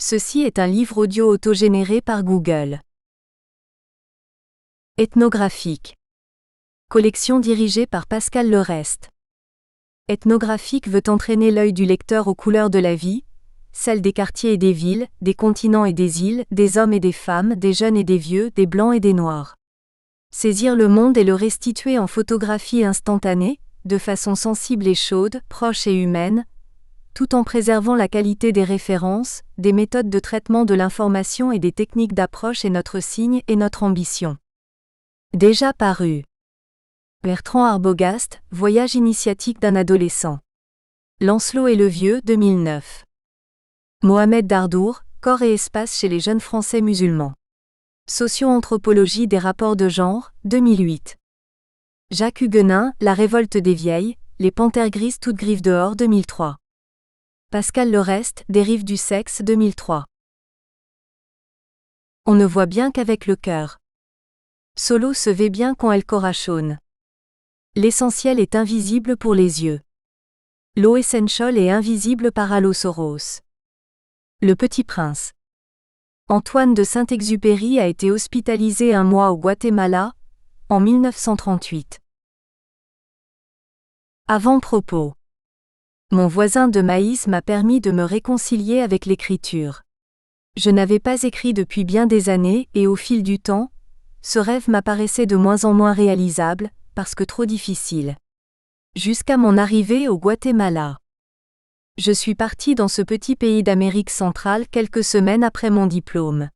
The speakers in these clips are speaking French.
Ceci est un livre audio autogénéré par Google. Ethnographique. Collection dirigée par Pascal Lerest. Ethnographique veut entraîner l'œil du lecteur aux couleurs de la vie, celles des quartiers et des villes, des continents et des îles, des hommes et des femmes, des jeunes et des vieux, des blancs et des noirs. Saisir le monde et le restituer en photographie instantanée, de façon sensible et chaude, proche et humaine, tout en préservant la qualité des références, des méthodes de traitement de l'information et des techniques d'approche est notre signe et notre ambition. Déjà paru. Bertrand Arbogast, Voyage initiatique d'un adolescent. Lancelot et le Vieux, 2009. Mohamed Dardour, Corps et espace chez les jeunes Français musulmans. Socio-anthropologie des rapports de genre, 2008. Jacques Huguenin, La révolte des vieilles, les panthères grises toutes griffes dehors, 2003. Pascal Lerest, Dérive du sexe, 2003. On ne voit bien qu'avec le cœur. Solo se vêt bien quand elle corachonne. L'essentiel est invisible pour les yeux. L'eau essential est invisible par Allosoros. Le Petit Prince. Antoine de Saint-Exupéry a été hospitalisé un mois au Guatemala, en 1938. Avant-propos. Mon voisin de maïs m'a permis de me réconcilier avec l'écriture. Je n'avais pas écrit depuis bien des années et au fil du temps, ce rêve m'apparaissait de moins en moins réalisable, parce que trop difficile. Jusqu'à mon arrivée au Guatemala. Je suis partie dans ce petit pays d'Amérique centrale quelques semaines après mon diplôme.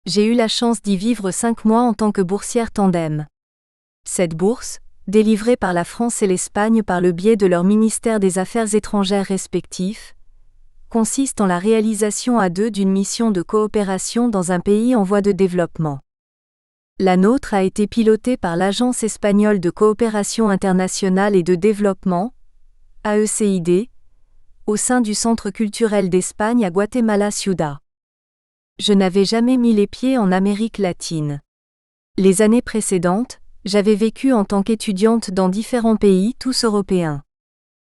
J'ai eu la chance d'y vivre 5 mois en tant que boursière tandem. Cette bourse, délivrée par la France et l'Espagne par le biais de leurs ministères des Affaires étrangères respectifs, consiste en la réalisation à deux d'une mission de coopération dans un pays en voie de développement. La nôtre a été pilotée par l'Agence espagnole de coopération internationale et de développement, AECID, au sein du Centre culturel d'Espagne à Guatemala Ciudad. Je n'avais jamais mis les pieds en Amérique latine. Les années précédentes, j'avais vécu en tant qu'étudiante dans différents pays, tous européens.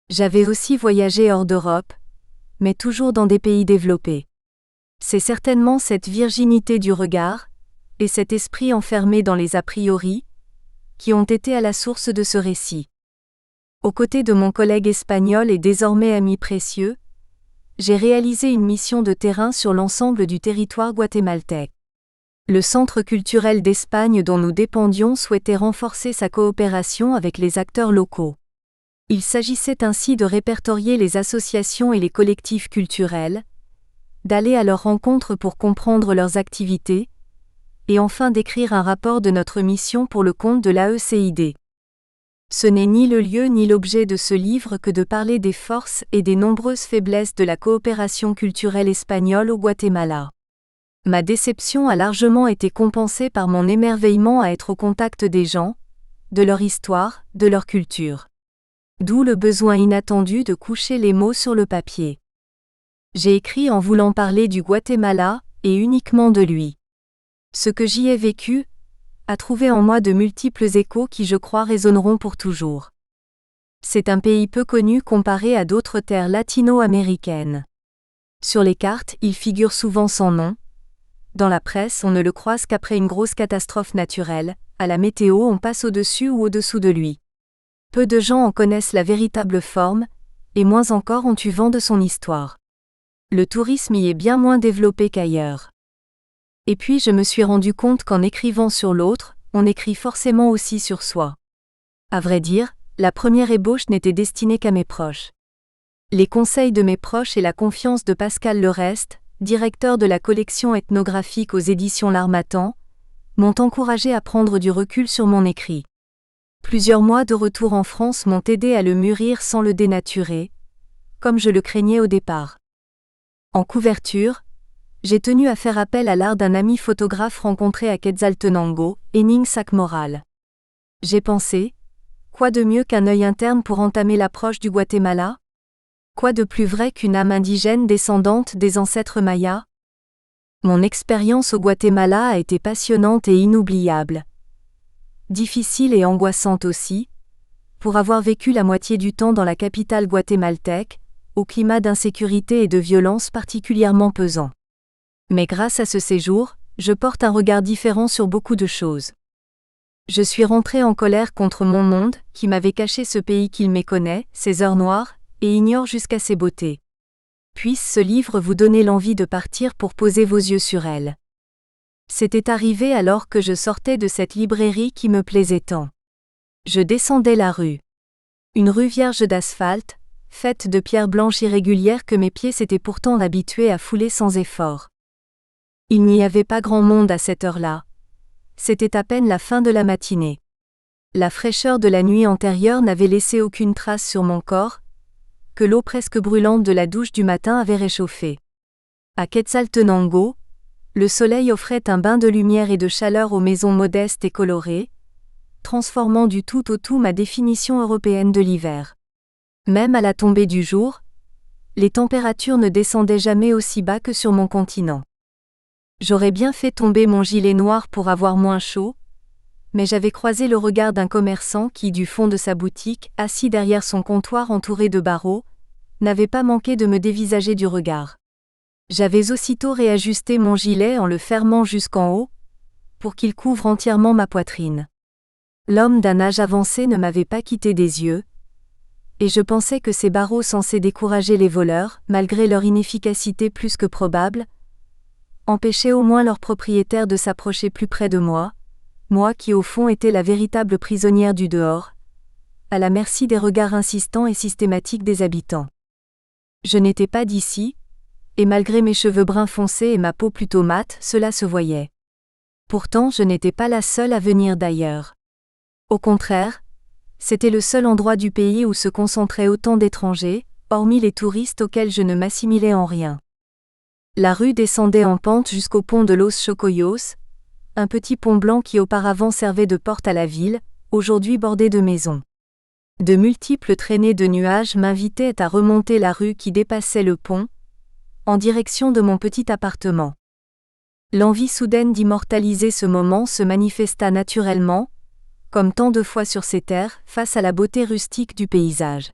J'avais aussi voyagé hors d'Europe, mais toujours dans des pays développés. C'est certainement cette virginité du regard, et cet esprit enfermé dans les a priori, qui ont été à la source de ce récit. Aux côtés de mon collègue espagnol et désormais ami précieux, j'ai réalisé une mission de terrain sur l'ensemble du territoire guatémaltèque. Le Centre culturel d'Espagne dont nous dépendions souhaitait renforcer sa coopération avec les acteurs locaux. Il s'agissait ainsi de répertorier les associations et les collectifs culturels, d'aller à leur rencontre pour comprendre leurs activités, et enfin d'écrire un rapport de notre mission pour le compte de l'AECID. Ce n'est ni le lieu ni l'objet de ce livre que de parler des forces et des nombreuses faiblesses de la coopération culturelle espagnole au Guatemala. Ma déception a largement été compensée par mon émerveillement à être au contact des gens, de leur histoire, de leur culture. D'où le besoin inattendu de coucher les mots sur le papier. J'ai écrit en voulant parler du Guatemala, et uniquement de lui. Ce que j'y ai vécu a trouvé en moi de multiples échos qui je crois résonneront pour toujours. C'est un pays peu connu comparé à d'autres terres latino-américaines. Sur les cartes, il figure souvent sans nom. Dans la presse, on ne le croise qu'après une grosse catastrophe naturelle, à la météo on passe au-dessus ou au-dessous de lui. Peu de gens en connaissent la véritable forme, et moins encore ont eu vent de son histoire. Le tourisme y est bien moins développé qu'ailleurs. Et puis je me suis rendu compte qu'en écrivant sur l'autre, on écrit forcément aussi sur soi. À vrai dire, la première ébauche n'était destinée qu'à mes proches. Les conseils de mes proches et la confiance de Pascal Lerest, directeur de la collection ethnographique aux éditions L'Harmattan, m'ont encouragé à prendre du recul sur mon écrit. Plusieurs mois de retour en France m'ont aidé à le mûrir sans le dénaturer, comme je le craignais au départ. En couverture, j'ai tenu à faire appel à l'art d'un ami photographe rencontré à Quetzaltenango, Henning Sac-Moral. J'ai pensé, quoi de mieux qu'un œil interne pour entamer l'approche du Guatemala ? Quoi de plus vrai qu'une âme indigène descendante des ancêtres mayas ? Mon expérience au Guatemala a été passionnante et inoubliable. Difficile et angoissante aussi, pour avoir vécu la moitié du temps dans la capitale guatémaltèque, au climat d'insécurité et de violence particulièrement pesant. Mais grâce à ce séjour, je porte un regard différent sur beaucoup de choses. Je suis rentré en colère contre mon monde, qui m'avait caché ce pays qu'il méconnaît, ses heures noires, et ignore jusqu'à ses beautés. Puisse ce livre vous donner l'envie de partir pour poser vos yeux sur elle. C'était arrivé alors que je sortais de cette librairie qui me plaisait tant. Je descendais la rue. Une rue vierge d'asphalte, faite de pierres blanches irrégulières que mes pieds s'étaient pourtant habitués à fouler sans effort. Il n'y avait pas grand monde à cette heure-là. C'était à peine la fin de la matinée. La fraîcheur de la nuit antérieure n'avait laissé aucune trace sur mon corps, que l'eau presque brûlante de la douche du matin avait réchauffé. À Quetzaltenango, le soleil offrait un bain de lumière et de chaleur aux maisons modestes et colorées, transformant du tout au tout ma définition européenne de l'hiver. Même à la tombée du jour, les températures ne descendaient jamais aussi bas que sur mon continent. J'aurais bien fait tomber mon gilet noir pour avoir moins chaud, mais j'avais croisé le regard d'un commerçant qui, du fond de sa boutique, assis derrière son comptoir entouré de barreaux, n'avait pas manqué de me dévisager du regard. J'avais aussitôt réajusté mon gilet en le fermant jusqu'en haut, pour qu'il couvre entièrement ma poitrine. L'homme d'un âge avancé ne m'avait pas quitté des yeux, et je pensais que ces barreaux censés décourager les voleurs, malgré leur inefficacité plus que probable, empêchaient au moins leurs propriétaires de s'approcher plus près de moi qui au fond étais la véritable prisonnière du dehors, à la merci des regards insistants et systématiques des habitants. Je n'étais pas d'ici, et malgré mes cheveux bruns foncés et ma peau plutôt mate, cela se voyait. Pourtant je n'étais pas la seule à venir d'ailleurs. Au contraire, c'était le seul endroit du pays où se concentraient autant d'étrangers, hormis les touristes auxquels je ne m'assimilais en rien. La rue descendait en pente jusqu'au pont de Los Chocoyos, un petit pont blanc qui auparavant servait de porte à la ville, aujourd'hui bordé de maisons. De multiples traînées de nuages m'invitaient à remonter la rue qui dépassait le pont, en direction de mon petit appartement. L'envie soudaine d'immortaliser ce moment se manifesta naturellement, comme tant de fois sur ces terres, face à la beauté rustique du paysage.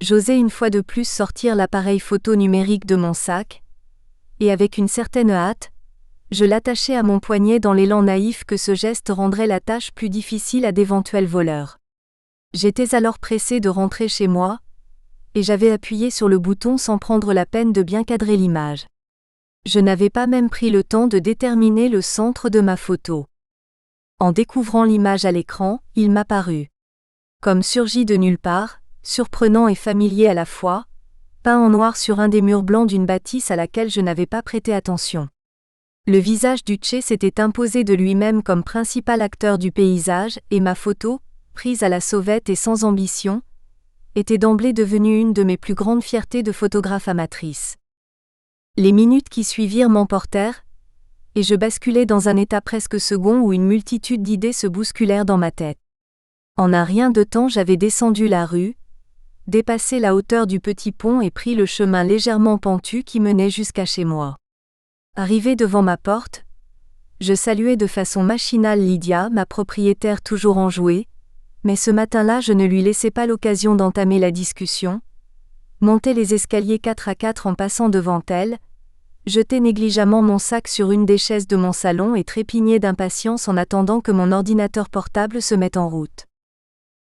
J'osai une fois de plus sortir l'appareil photo numérique de mon sac, et avec une certaine hâte, je l'attachai à mon poignet dans l'élan naïf que ce geste rendrait la tâche plus difficile à d'éventuels voleurs. J'étais alors pressé de rentrer chez moi, et j'avais appuyé sur le bouton sans prendre la peine de bien cadrer l'image. Je n'avais pas même pris le temps de déterminer le centre de ma photo. En découvrant l'image à l'écran, il m'apparut comme surgi de nulle part, surprenant et familier à la fois, peint en noir sur un des murs blancs d'une bâtisse à laquelle je n'avais pas prêté attention. Le visage du Che s'était imposé de lui-même comme principal acteur du paysage, et ma photo, prise à la sauvette et sans ambition, était d'emblée devenue une de mes plus grandes fiertés de photographe amatrice. Les minutes qui suivirent m'emportèrent, et je basculai dans un état presque second où une multitude d'idées se bousculèrent dans ma tête. En un rien de temps j'avais descendu la rue, dépassé la hauteur du petit pont et pris le chemin légèrement pentu qui menait jusqu'à chez moi. Arrivé devant ma porte, je saluai de façon machinale Lydia, ma propriétaire toujours enjouée, mais ce matin-là je ne lui laissai pas l'occasion d'entamer la discussion, montai les escaliers 4 à 4 en passant devant elle, jetai négligemment mon sac sur une des chaises de mon salon et trépignai d'impatience en attendant que mon ordinateur portable se mette en route.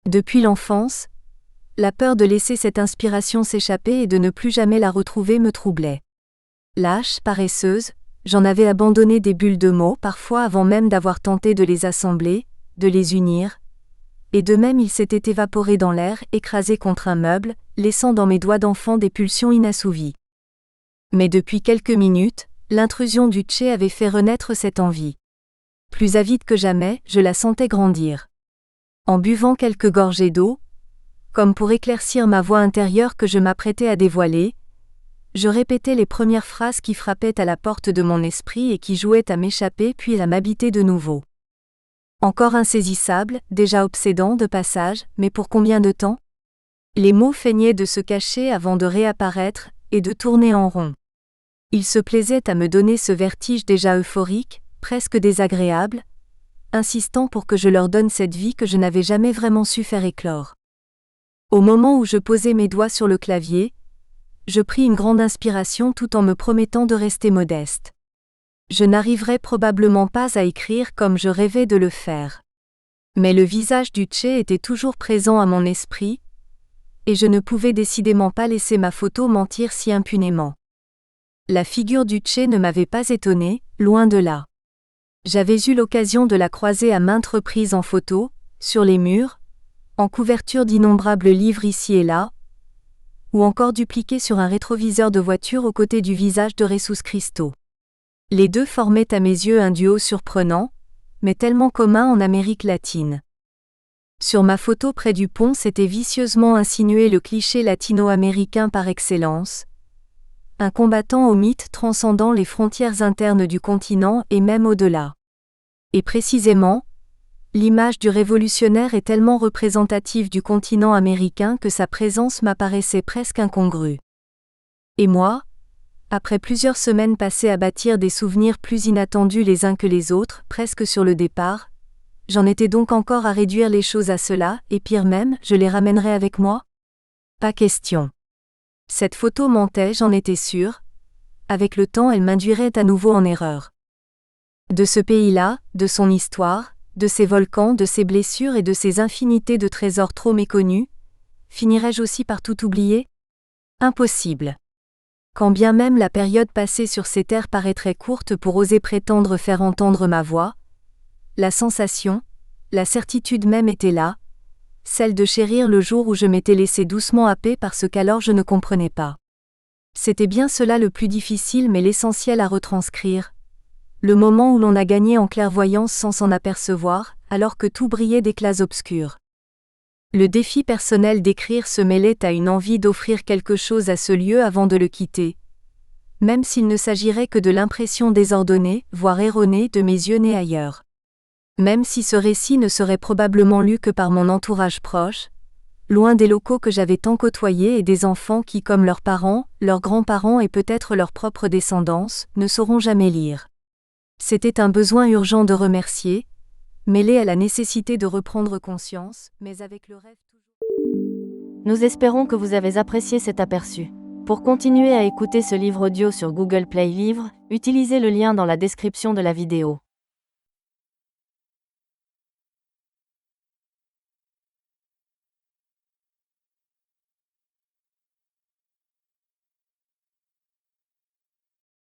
Depuis l'enfance, la peur de laisser cette inspiration s'échapper et de ne plus jamais la retrouver me troublait. Lâche, paresseuse, j'en avais abandonné des bulles de mots parfois avant même d'avoir tenté de les assembler, de les unir, et de même il s'était évaporé dans l'air, écrasé contre un meuble, laissant dans mes doigts d'enfant des pulsions inassouvies. Mais depuis quelques minutes, l'intrusion du Che avait fait renaître cette envie. Plus avide que jamais, je la sentais grandir. En buvant quelques gorgées d'eau, comme pour éclaircir ma voix intérieure que je m'apprêtais à dévoiler, je répétais les premières phrases qui frappaient à la porte de mon esprit et qui jouaient à m'échapper puis à m'habiter de nouveau. Encore insaisissable, déjà obsédant de passage, mais pour combien de temps ? Les mots feignaient de se cacher avant de réapparaître, et de tourner en rond. Ils se plaisaient à me donner ce vertige déjà euphorique, presque désagréable, insistant pour que je leur donne cette vie que je n'avais jamais vraiment su faire éclore. Au moment où je posais mes doigts sur le clavier, Je pris une grande inspiration tout en me promettant de rester modeste. Je n'arriverais probablement pas à écrire comme je rêvais de le faire. Mais le visage du Che était toujours présent à mon esprit, et je ne pouvais décidément pas laisser ma photo mentir si impunément. La figure du Che ne m'avait pas étonnée, loin de là. J'avais eu l'occasion de la croiser à maintes reprises en photo, sur les murs, en couverture d'innombrables livres ici et là, ou encore dupliquée sur un rétroviseur de voiture aux côtés du visage de Jesus Christo. Les deux formaient à mes yeux un duo surprenant, mais tellement commun en Amérique latine. Sur ma photo près du pont s'était vicieusement insinué le cliché latino-américain par excellence, un combattant au mythe transcendant les frontières internes du continent et même au-delà. Et précisément, l'image du révolutionnaire est tellement représentative du continent américain que sa présence m'apparaissait presque incongrue. Et moi, après plusieurs semaines passées à bâtir des souvenirs plus inattendus les uns que les autres, presque sur le départ, j'en étais donc encore à réduire les choses à cela, et pire même, je les ramènerais avec moi ? Pas question. Cette photo mentait, j'en étais sûre. Avec le temps, elle m'induirait à nouveau en erreur. De ce pays-là, de son histoire, de ses volcans, de ses blessures et de ses infinités de trésors trop méconnus, finirais-je aussi par tout oublier ? Impossible. Quand bien même la période passée sur ces terres paraîtrait courte pour oser prétendre faire entendre ma voix, la sensation, la certitude même était là, celle de chérir le jour où je m'étais laissé doucement happer par ce qu'alors je ne comprenais pas. C'était bien cela le plus difficile mais l'essentiel à retranscrire, le moment où l'on a gagné en clairvoyance sans s'en apercevoir, alors que tout brillait d'éclats obscurs. Le défi personnel d'écrire se mêlait à une envie d'offrir quelque chose à ce lieu avant de le quitter, même s'il ne s'agirait que de l'impression désordonnée, voire erronée de mes yeux nés ailleurs. Même si ce récit ne serait probablement lu que par mon entourage proche, loin des locaux que j'avais tant côtoyés et des enfants qui, comme leurs parents, leurs grands-parents et peut-être leur propre descendance, ne sauront jamais lire. C'était un besoin urgent de remercier, mêlé à la nécessité de reprendre conscience, mais avec le rêve toujours... Nous espérons que vous avez apprécié cet aperçu. Pour continuer à écouter ce livre audio sur Google Play Livres, utilisez le lien dans la description de la vidéo.